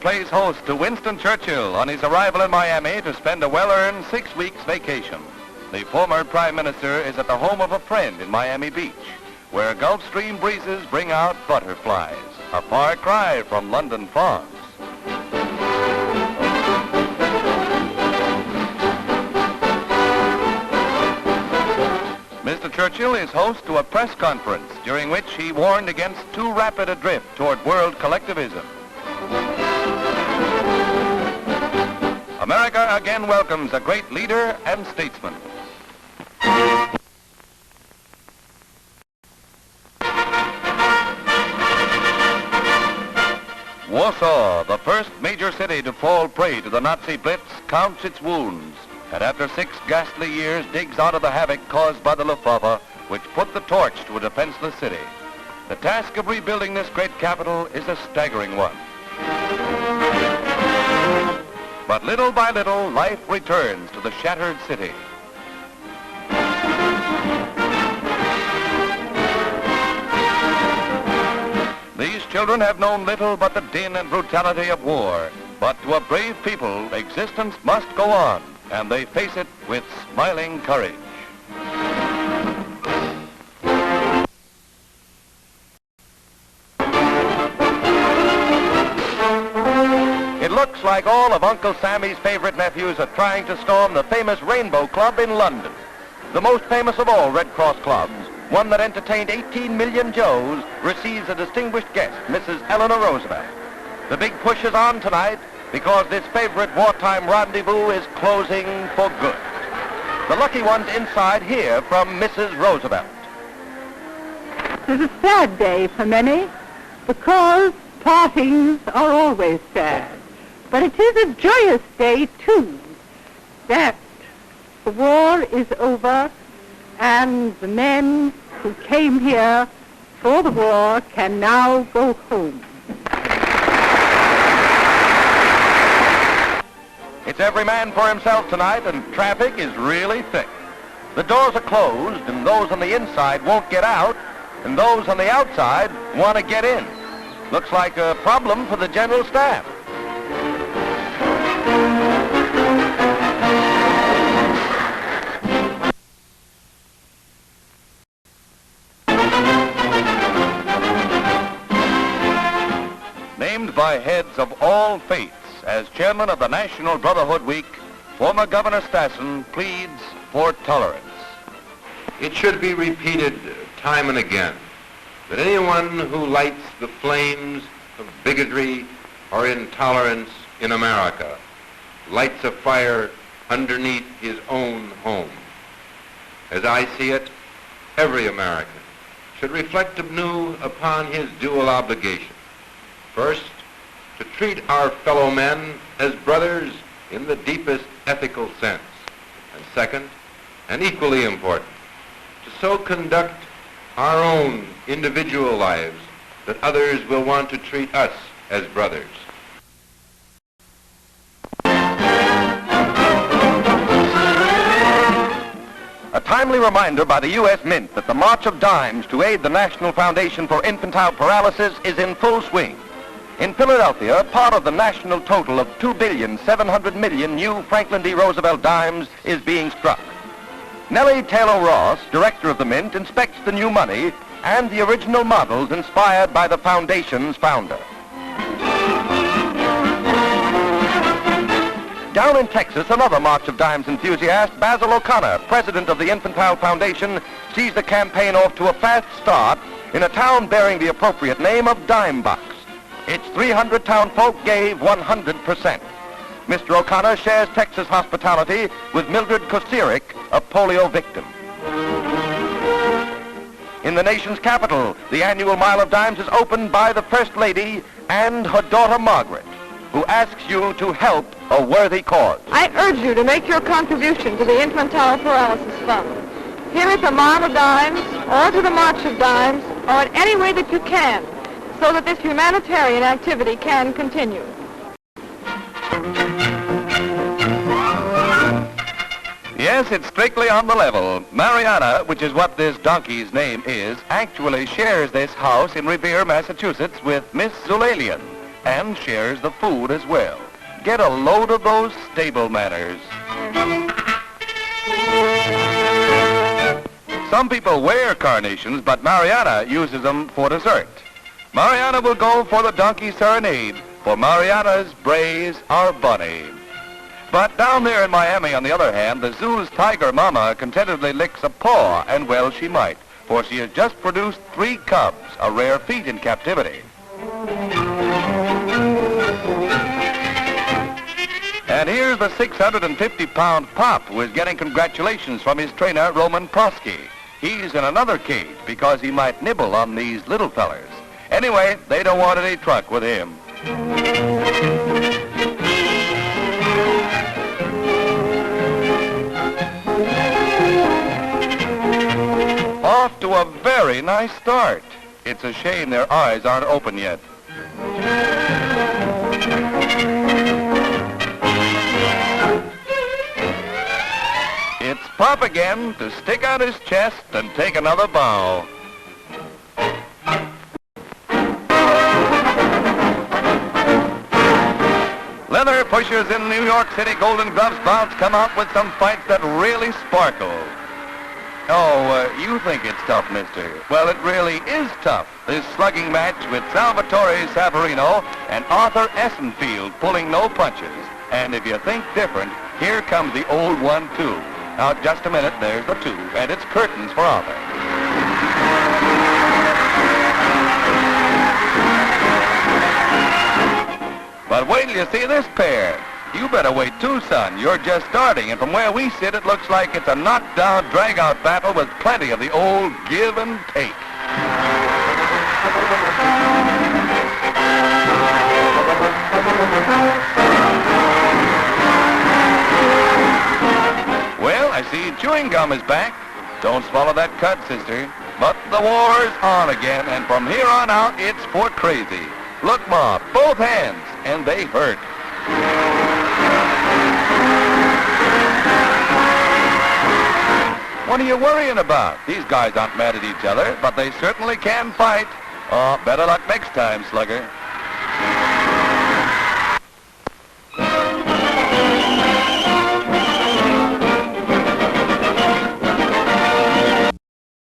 plays host to Winston Churchill on his arrival in Miami to spend a well-earned 6 weeks vacation. The former Prime Minister is at the home of a friend in Miami Beach, where Gulf Stream breezes bring out butterflies, a far cry from London fogs. Mr. Churchill is host to a press conference during which he warned against too rapid a drift toward world collectivism. America again welcomes a great leader and statesman. Warsaw, the first major city to fall prey to the Nazi blitz, counts its wounds, and after 6 ghastly years digs out of the havoc caused by the Luftwaffe, which put the torch to a defenseless city. The task of rebuilding this great capital is a staggering one. But little by little, life returns to the shattered city. These children have known little but the din and brutality of war. But to a brave people, existence must go on, and they face it with smiling courage. It looks like all of Uncle Sammy's favorite nephews are trying to storm the famous Rainbow Club in London. The most famous of all Red Cross clubs, one that entertained 18 million Joes, receives a distinguished guest, Mrs. Eleanor Roosevelt. The big push is on tonight because this favorite wartime rendezvous is closing for good. The lucky ones inside hear from Mrs. Roosevelt. It is a sad day for many because partings are always sad. But it is a joyous day, too, that the war is over and the men who came here for the war can now go home. It's every man for himself tonight, and traffic is really thick. The doors are closed, and those on the inside won't get out, and those on the outside want to get in. Looks like a problem for the general staff. Named by heads of all faiths as chairman of the National Brotherhood Week, former Governor Stassen pleads for tolerance. It should be repeated time and again that anyone who lights the flames of bigotry or intolerance in America lights a fire underneath his own home. As I see it, every American should reflect anew upon his dual obligation. First, to treat our fellow men as brothers in the deepest ethical sense. And second, and equally important, to so conduct our own individual lives that others will want to treat us as brothers. A timely reminder by the U.S. Mint that the March of Dimes to aid the National Foundation for Infantile Paralysis is in full swing. In Philadelphia, part of the national total of $2,700,000,000 new Franklin D. Roosevelt dimes is being struck. Nellie Taylor Ross, director of the Mint, inspects the new money and the original models inspired by the foundation's founder. Down in Texas, another March of Dimes enthusiast, Basil O'Connor, president of the Infantile Foundation, sees the campaign off to a fast start in a town bearing the appropriate name of Dime Box. Its 300 townfolk gave 100%. Mr. O'Connor shares Texas hospitality with Mildred Kosirik, a polio victim. In the nation's capital, the annual Mile of Dimes is opened by the First Lady and her daughter Margaret, who asks you to help a worthy cause. I urge you to make your contribution to the Infantile Paralysis Fund. Here at the Mile of Dimes, or to the March of Dimes, or in any way that you can, so that this humanitarian activity can continue. Yes, it's strictly on the level. Mariana, which is what this donkey's name is, actually shares this house in Revere, Massachusetts with Miss Zulalian. and shares the food as well. Get a load of those stable manners. Some people wear carnations, but Mariana uses them for dessert. Mariana will go for the donkey serenade, for Mariana's brays are bunny. But down there in Miami, on the other hand, the zoo's tiger mama contentedly licks a paw, and well she might, for she has just produced 3 cubs, a rare feat in captivity. And here's the 650-pound pup who is getting congratulations from his trainer, Roman Prosky. He's in another cage because he might nibble on these little fellers. Anyway, they don't want any truck with him. Off to a very nice start. It's a shame their eyes aren't open yet. It's Pop again to stick out his chest and take another bow. Leather pushers in New York City Golden Gloves bouts come out with some fights that really sparkle. Oh, you think it's tough, mister. Well, it really is tough, this slugging match with Salvatore Savarino and Arthur Essenfield pulling no punches. And if you think different, here comes the old one, too. Now, just a minute, there's the 2, and it's curtains for Arthur. But wait till you see this pair. You better wait too, son. You're just starting, and from where we sit, it looks like it's a knockdown, drag-out battle with plenty of the old give and take. Well, I see chewing gum is back. Don't swallow that cud, sister. But the war's on again, and from here on out, it's for crazy. Look, Ma, both hands, and they hurt. What are you worrying about? These guys aren't mad at each other, but they certainly can fight. Oh, better luck next time, slugger.